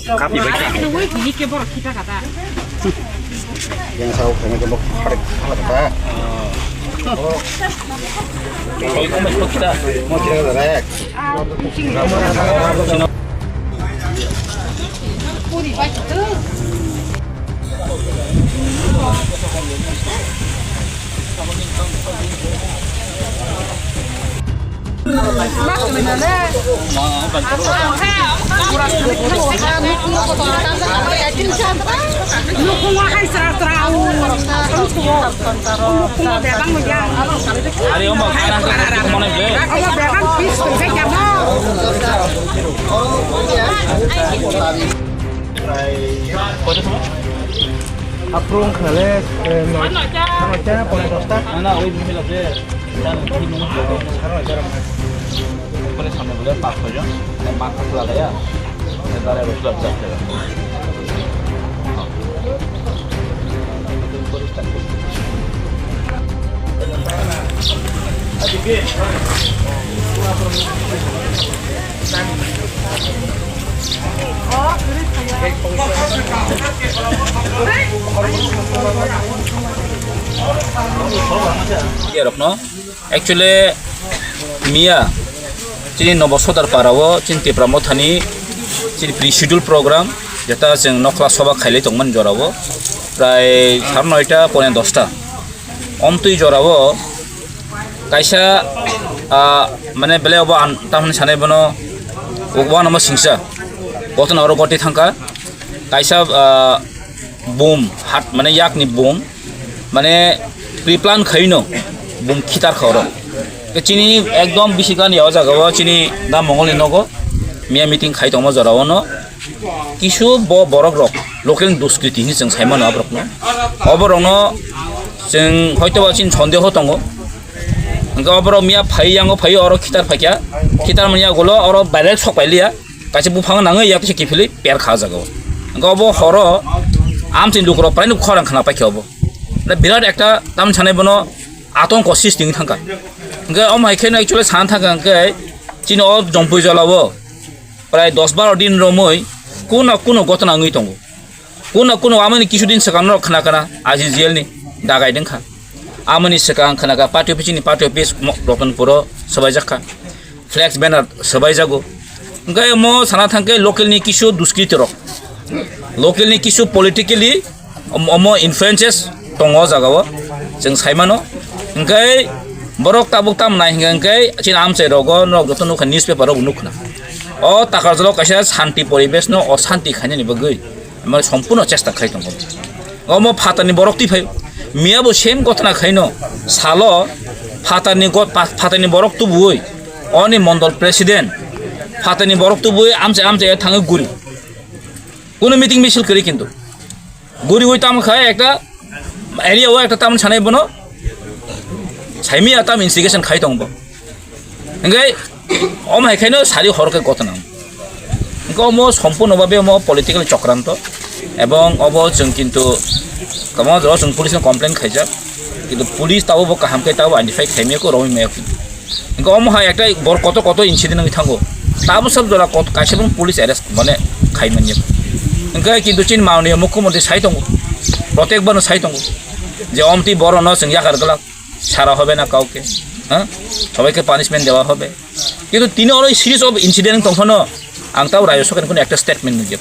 Kapi baik. Yang tahu kena kena hari kata. Oh. Kalau kamu mau kita direct. Aprung khale noi cha pone dosta na oi bimela je dan kini sarang aja pone samne bole pass ho ja ne pass kala ya ne dare rusla jatte adike Ya Rokno, actually Mia, cini Novosodar Parawo, cini Pramothani, cini pre-schedule program, jata sing nokla soba khaile tongman jorawo, prai sarno ita pone dosta. Tui jorawo, kaisa mane bele oba tamne sane bono, ogwa nama singsa, botan oro goti thangka, kaisa boom hat mane yak ni boom, mane pre-plan khaino. Bum khitar khoro chini ekdom bisikan yaw jagawo chini da mongol nogo mia meeting khai tongma jarawo no kisu borok rok local duskriti ni jeng saimano abrok no oborongno jeng hoyto ba chin sondeho tongo angka oborok mia phai yango phai oro khitar phakya khitar mania golo oro bairek sok pailia kaise bufang nangai yak se kifili per kha jagawo angka obo horo am chin dukro prainu khorang khana pakhyobo na birat ekta tam chane bono atong kosis ting thangka nge om haikhen actually san thangka nge chino jompui jalawo prai 10-12 din romoi kuno gotna ngui tongo kuno amani kisudin sakano khana kana aji jel ni dagai dengkha amani sakang khana ka party office ni party office rotan puro sabai jakha flex banner sabai jago nge mo sana thangke local ni kisu duskrit rok local ni kisu politically omo influences tongo jagawo jeng saimano engkai borok tabuk tam nai engkai chin amche rogo no gotonu khan newspaper ro nukna o takar jalo kaisa shanti poribesh no o shanti khani ni bagui amar সম্পূর্ণ চেষ্টা খাই tong o mo phatani borok ti phai miabo same gotna khaino salo phatani borok tu bui oni mondol president phatani borok tu bui amche thangai guri kono meeting misil kari kintu guri hoi tam khai ekta area o ekta tam chanai bono সাইমি আতাম investigation খাই দংবো এঙ্গাই অম হেখাইনো সারি হরকে গতনা এঙ্গো মো সম্পূর্ণভাবে মো political চক্রান্ত এবং of जों কিন্তু কামা জ जों পুলিশ কমপ্লেন খাইজা কিন্তু পুলিশ তাও ব কাহামকে তাও আইডেন্টিফাই খাইমেকো রমি মেয়ক এঙ্গো অম হাই একটা বড় কত ইনসিডেন্ট নই থাঙ্গো তাবো সব জরা কত কাইসেবন পুলিশ অ্যারেস্ট মানে খাইমানিয়া এঙ্গাই কিন্তু চিন মাউনি মুখ্যমন্ত্রী সাই দংবো প্রত্যেকবার সাই দংবো যে অমতি বড় ন जों ইয়াকার গলা সারা হবে না কাউকে হ্যাঁ সবাইকে পানিশমেন্ট দেওয়া হবে কিন্তু তিনি ওই সিরিজ অফ ইনসিডেন্ট তখন আংতাও রাজ্য সরকার কোনো একটা স্টেটমেন্ট নিয়ে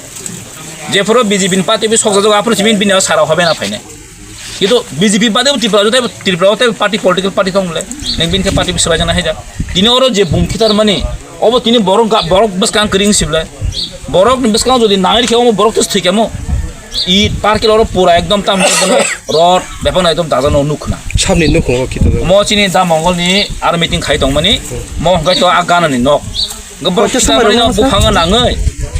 যে ফর বিজেপি পার্টি সকল আপনার চিমিন বিনা সারা হবে না ফাইনে কিন্তু বিজেপি বাদেও ত্রিপুরাতে পার্টি পলিটিক্যাল পার্টি দংলে নেবিনকে পার্টি সবাই জানা হয়ে যা তিনি ওর যে বুমখিতার মানে অব তিনি বরক বেসকাং করিং সিবলে বরক বেসকাং যদি নাইর খেও বরক তো ঠিক আমো ই পার্কের ওর পুরা একদম তাম রড বেপন একদম দাজানো নুখনা সামনে নুখ মো চিনি দা মঙ্গলনি আর মিটিং খাই দংমানি মো হংকাই তো আগানানি নক গবর চিস্তামানি বুফাঙ্গ নাङै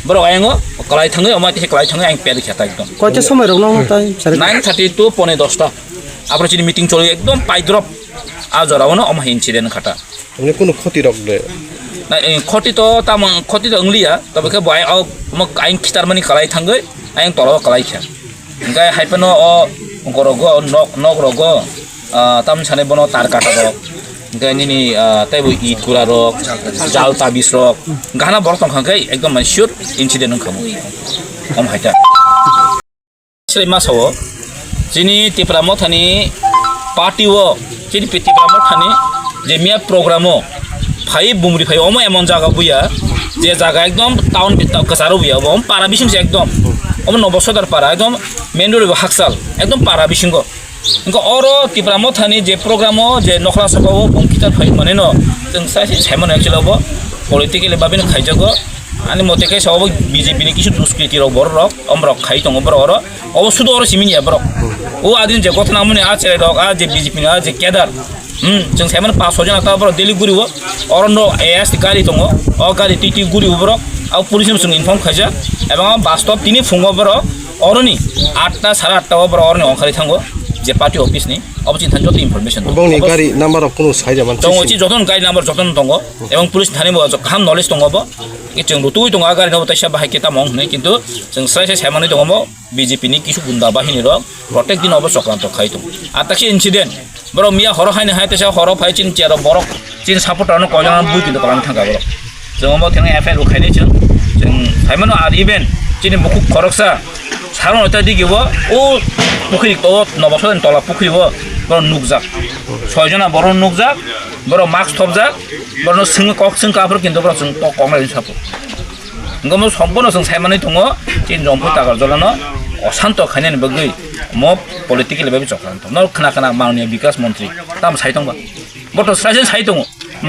বড় আয়ङो কলাই थाङै अमाति कलाई थाङै आं पेर खेता एकदम কয়টা সময় রং তাই 9:32 পনে 10টা আপনি চিনি মিটিং চলে একদম পাইদ্রপ আজরাও না অমা ইনসিডেন্ট খাটা মানে কোনো ক্ষতি রকলে না ক্ষতি তো তাম ক্ষতি তো अंगलिया তবে কে বয় আইন খিতার মানি কলাই थाङै आं तल कलाई खे ओंखाय हाइफेनो अ गरगो नक रगो ताम साने बनो तार काटा Gani taibo eat kura rok, jal tabis rok, gana borok tongkang ekdom man sure incident kamu. Haita. Selain masawo, sini tipramot hani party wo, sini tipramot hani jemia programo, fai bumri fai omo emon jaga buya, je jaga ekdom town bitta kasaro buya, om para bising se ekdom, om nobosodar para ekdom main road haksal, ekdom para bising go. Engko oro tipramot hani je programo je nokla sabawo bongkitar fai mane no, jeng sai simon actually bo politically babin khaijago. Ani mote kai sawo BJP ni kisu duskiti rok bor rok omrok khai tong bor oro obosudo oro simini ebrok o adin je gotna amune a chere rok a je BJP na je kedar jeng semen 500 jon ata bor deli guri wo orono AS gari tongo o gari titi guri ubrok a police sung inform khaja ebang bastop tini fungo bor oroni 8টা 8:30 bor oroni onkhari thango je party office ni obchin than jot information এবং নি গাড়ি number of কোনো সাইজা মান tongo chi joton gari number joton tongo ebang police thani bo kham knowledge tongo bo जों रुतुई दङ गारि न तैसा बाहाय केता मं नै किन्तु जों स्राय सायमानै दङ BJP नि किसु गुन्दा बाहिनी र प्रत्येक दिन अब सक्रान्त खाइतो आताखि इन्सिडेन्ट बर मिया हर हायने हाय तैसा हर फाइ चिन चेर बरक चिन सापर्टारनो कजन बुइ किन्तु कालाम थांगा बर जों म थें एफआईआर उखाइनै जों सायमानो आर इभेन्ट चिन बुकु खरकसा सारन अता दिगिबो ओ पुखरि तो नबसन तला पुखरि हो बर नुकजाक 6 जना बर नुकजाक बर मास्क थपजाक बर सिं कक सिं काफोर किन्तु बर जों कमलाइन सापो ngom সম্পূর্ণ जों सायमानै दङ चिन जम्पु तागार जलानो अशान्त खायनानि बगै म पलिटिकल लेभेल चक्रान्त न खना खना माननीय विकास मन्त्री ताम साइतंबा बट साइजन साइतंग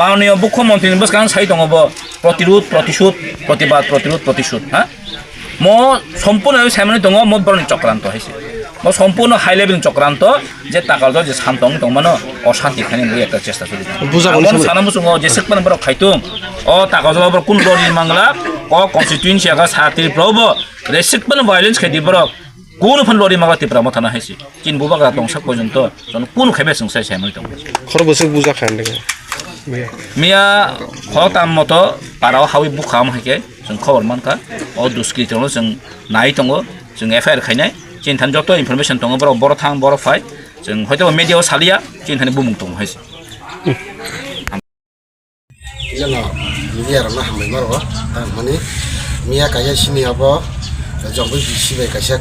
माननीय मुख्यमन्त्री नि बसकान साइतंग ब प्रतिरोध प्रतिशोध प्रतिबाद प्रतिरोध प्रतिशोध हा म सम्पूर्ण सायमानै दङ म बरनि चक्रान्त हाइसे म सम्पूर्ण हाई लेभेल चक्रान्त जे तागार जे सान्तং दंमानो अशान्ति खायनानि बगै एकटा चेष्टा चलिदों बुझागोन सानामु जों जे सेकपान बर खाइतुं अ तागार बर कुन लरि मांगला अ कन्स्टिट्युएन्सि आगा सातिर प्रबो रेसिकपन भाइलेन्स खाइदि बर কোন ফন লরি মাগা তিপ্রা মথানা হাইছি কিন বুবাগা দংসা পর্যন্ত জন কোন খাইবে সংসাই সাইমই দং খরবসে বুজা খান দেখে মিয়া খতাম মতো পারাও হাউই বুখাম হাইকে जों खबर मानका अ दुस्कृतनो जों नाय दङ जों एफआईआर खायनाय चिन थान जत इनफरमेशन दङ बर थां बर फाइ जों हयतो मिडियाव सालिया चिन थानि बुमुं दङ हाइसी जोंना मिडियार ना हामबाय मारबा माने मिया काया सिनि अब जंबो बिसिबाय काया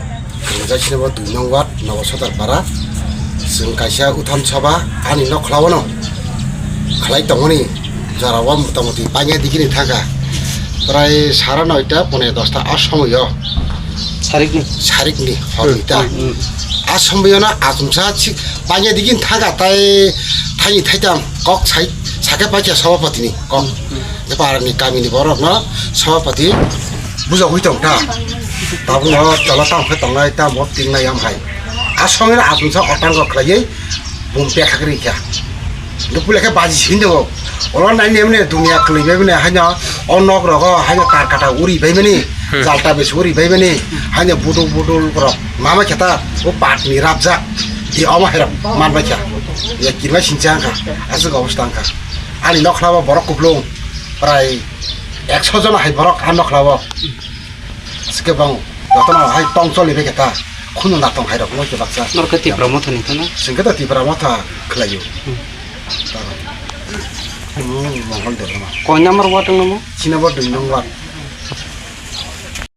जायसिनबो 2 नं वाट नवसदार पारा जों काया उथान सभा आनि नखलावनो खालाय दङनि जारावा मतामति पाङे दिगिनि थागा प्राय 9:30 पने 10টা असमय सारिकनि हरिता असमयना आजमसा पाङे दिगिनि थागा ताय थाइ थाइताम कक साइ साके पाइया सभापतिनि कम नेपालनि गामिनि बरक न सभापति बुझा होइतों ता ताबु न चला तां फे तंगाय ता मत तिंनाय आम हाय आसंगे आजमसा अटांग खलायै बुमपे खाग्रि क्या दुपुलेखे बाजि सिन्दो ओला नाइ नेमने दुनिया खलैबाय बने हायना अनक रग हायना तार काटा उरि बायमनि जालता बेस उरि बायमनि हायना बुदुल बुदुल र मामा खेता ओ पाटनि राबजा दि अमा हेर मानबाय क्या या किरमा सिनजांखा आसु अवस्थांखा आनि नखलाबा बरक कुब्लुं प्राय 100 जना हाय बरक आन नखलाबा सके बां दतना हाय टंग चलिबे केता खुनु नातंग हाय रक मके बाक्सा नरकति प्रमोथनि थाना संगता ति प्रमोथा खलायो मंगल देरमा कोइ नम्बर वाट नमो चिनाबा 2 नंबर